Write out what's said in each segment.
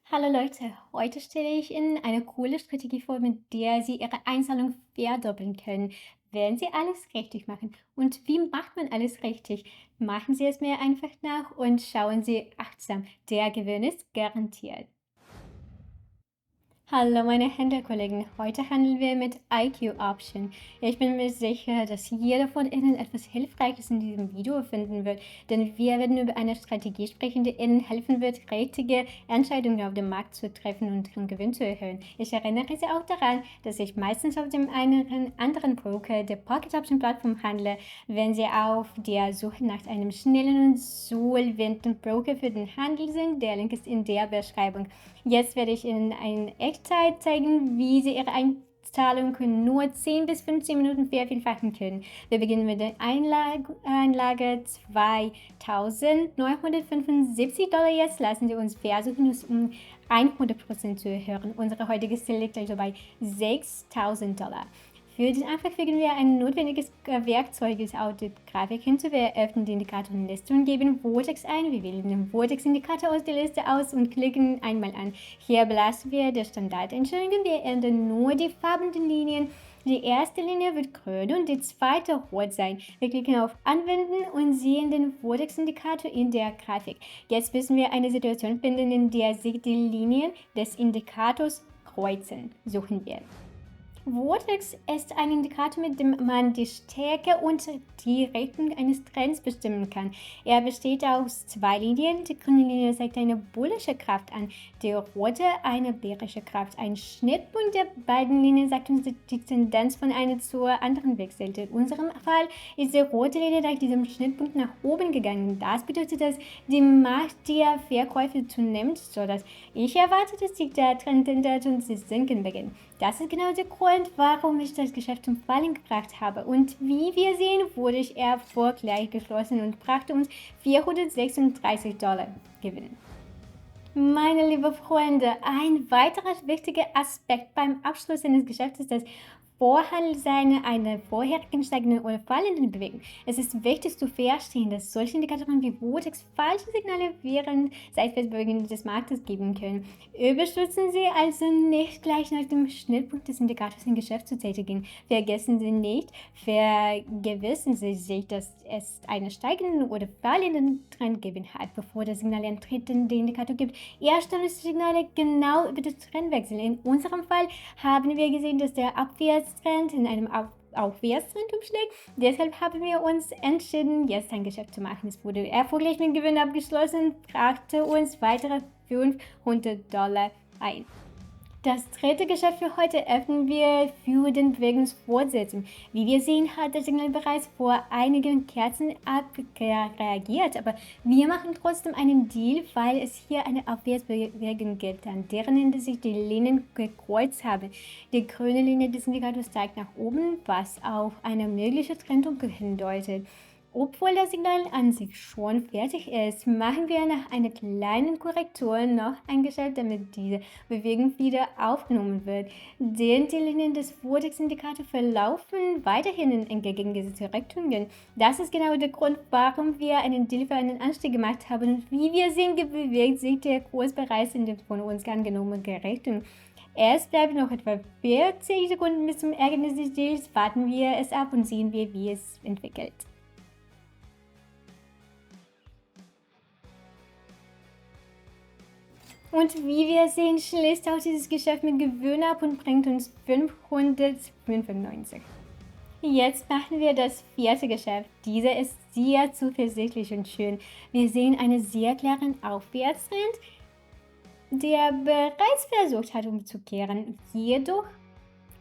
Hallo Leute, heute stelle ich Ihnen eine coole Strategie vor, mit der Sie Ihre Einzahlung verdoppeln können, wenn Sie alles richtig machen. Und wie macht man alles richtig? Machen Sie es mir einfach nach und schauen Sie achtsam. Der Gewinn ist garantiert. Hallo meine Händlerkollegen, heute handeln wir mit IQ Option. Ich bin mir sicher, dass jeder von Ihnen etwas Hilfreiches in diesem Video finden wird, denn wir werden über eine Strategie sprechen, die Ihnen helfen wird, richtige Entscheidungen auf dem Markt zu treffen und Ihren Gewinn zu erhöhen. Ich erinnere Sie auch daran, dass ich meistens auf dem einen anderen Broker der Pocket Option Plattform handle. Wenn Sie auf der Suche nach einem schnellen und solventen Broker für den Handel sind, der Link ist in der Beschreibung. Jetzt werde ich Ihnen in Echtzeit zeigen, wie Sie Ihre Einzahlung in nur 10 bis 15 Minuten vervielfachen können. Wir beginnen mit der Einlage $2.975. Jetzt lassen Sie uns versuchen, es um 100% zu erhöhen. Unsere heutige Ziel liegt also bei $6.000. Für den Anfang fügen wir ein notwendiges Werkzeug auf die Grafik hinzu. Wir öffnen die Indikatorenliste und geben Vortex ein. Wir wählen den Vortex-Indikator aus der Liste aus und klicken einmal an. Hier belassen wir die Standardeinstellungen. Wir ändern nur die Farben der Linien. Die erste Linie wird grün und die zweite rot sein. Wir klicken auf Anwenden und sehen den Vortex-Indikator in der Grafik. Jetzt müssen wir eine Situation finden, in der sich die Linien des Indikators kreuzen. Suchen wir. Vortex ist ein Indikator, mit dem man die Stärke und die Richtung eines Trends bestimmen kann. Er besteht aus zwei Linien. Die grüne Linie zeigt eine bullische Kraft an, die rote eine bärische Kraft. Ein Schnittpunkt der beiden Linien sagt uns, dass die Tendenz von einer zur anderen wechselt. In unserem Fall ist die rote Linie nach diesem Schnittpunkt nach oben gegangen. Das bedeutet, dass die Macht der Verkäufe zunimmt, sodass ich erwarte, dass sich der Trend ändert und zu sinken beginnt. Das ist genau der Grund, warum ich das Geschäft zum Fallen gebracht habe. Und wie wir sehen, wurde ich erfolgreich geschlossen und brachte uns $436 Gewinn. Meine lieben Freunde, ein weiterer wichtiger Aspekt beim Abschluss eines Geschäfts ist das Vorhandensein einer vorherigen steigenden oder fallenden Bewegung. Es ist wichtig zu verstehen, dass solche Indikatoren wie Vortex falsche Signale während Seitwärtsbewegungen des Marktes geben können. Überstürzen Sie also nicht gleich nach dem Schnittpunkt des Indikators ein Geschäft zu tätigen. Vergessen Sie nicht, vergewissern Sie sich, dass es einen steigenden oder fallenden Trend geben hat, bevor das Signal einen tretenden Indikator gibt. Erst dann ist das Signal genau über den Trendwechsel. In unserem Fall haben wir gesehen, dass der Abwärtstrend in einem Aufwärtstrend umschlägt. Deshalb haben wir uns entschieden, jetzt ein Geschäft zu machen. Es wurde erfolgreich mit Gewinn abgeschlossen, brachte uns weitere $500 ein. Das dritte Geschäft für heute öffnen wir für den Bewegungsfortsetzung. Wie wir sehen, hat das Signal bereits vor einigen Kerzen abreagiert, aber wir machen trotzdem einen Deal, weil es hier eine Abwärtsbewegung gibt, an deren Ende sich die Linien gekreuzt haben. Die grüne Linie des Indikators zeigt nach oben, was auf eine mögliche Trendumkehr hindeutet. Obwohl das Signal an sich schon fertig ist, machen wir nach einer kleinen Korrektur noch ein Geschäft, damit diese Bewegung wieder aufgenommen wird. Denn die Linien des Vortex-Indikators verlaufen weiterhin in entgegengesetzte Richtungen. Das ist genau der Grund, warum wir einen Deal für einen Anstieg gemacht haben. Und wie wir sehen, bewegt sich der Kurs bereits in die von uns angenommene Richtung. Es bleibt noch etwa 40 Sekunden bis zum Ergebnis des Deals. Warten wir es ab und sehen wir, wie es entwickelt. Und wie wir sehen, schließt auch dieses Geschäft mit Gewinn ab und bringt uns 595. Jetzt machen wir das vierte Geschäft. Dieser ist sehr zuversichtlich und schön. Wir sehen einen sehr klaren Aufwärtstrend, der bereits versucht hat umzukehren. Jedoch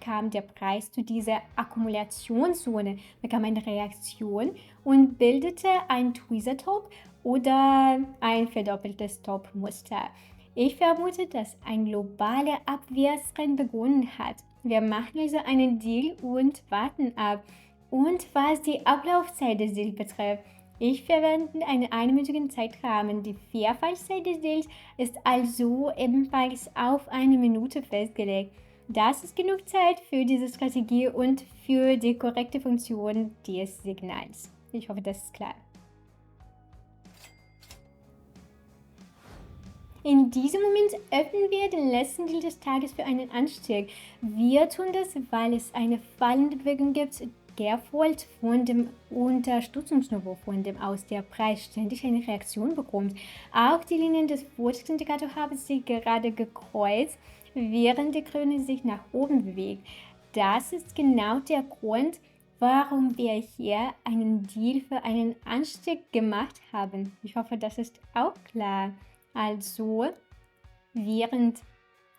kam der Preis zu dieser Akkumulationszone, bekam eine Reaktion und bildete ein Tweezer-Top oder ein verdoppeltes Top-Muster. Ich vermute, dass ein globaler Abwärtstrend begonnen hat. Wir machen also einen Deal und warten ab. Und was die Ablaufzeit des Deals betrifft, ich verwende einen einminütigen Zeitrahmen. Die Verfallszeit des Deals ist also ebenfalls auf eine Minute festgelegt. Das ist genug Zeit für diese Strategie und für die korrekte Funktion des Signals. Ich hoffe, das ist klar. In diesem Moment öffnen wir den letzten Deal des Tages für einen Anstieg. Wir tun das, weil es eine fallende Bewegung gibt, gefolgt von dem Unterstützungsniveau, von dem aus der Preis ständig eine Reaktion bekommt. Auch die Linien des Vorteilsindikators haben sich gerade gekreuzt, während die Krone sich nach oben bewegt. Das ist genau der Grund, warum wir hier einen Deal für einen Anstieg gemacht haben. Ich hoffe, das ist auch klar. Also, während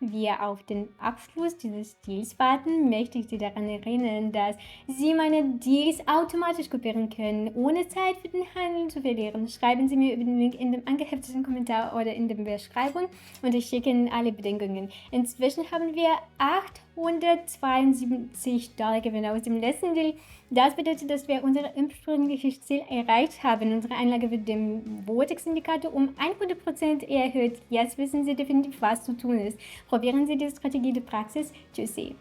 wir auf den Abschluss dieses Deals warten, möchte ich Sie daran erinnern, dass Sie meine Deals automatisch kopieren können, ohne Zeit für den Handel zu verlieren. Schreiben Sie mir über den Link in dem angehefteten Kommentar oder in der Beschreibung und ich schicke Ihnen alle Bedingungen. Inzwischen haben wir $872 Gewinn aus dem letzten Deal. Das bedeutet, dass wir unser ursprüngliches Ziel erreicht haben. Unsere Einlage wird dem Vortex-Indikator um 100% erhöht. Jetzt wissen Sie definitiv, was zu tun ist. Probieren Sie die Strategie der Praxis. Tschüssi.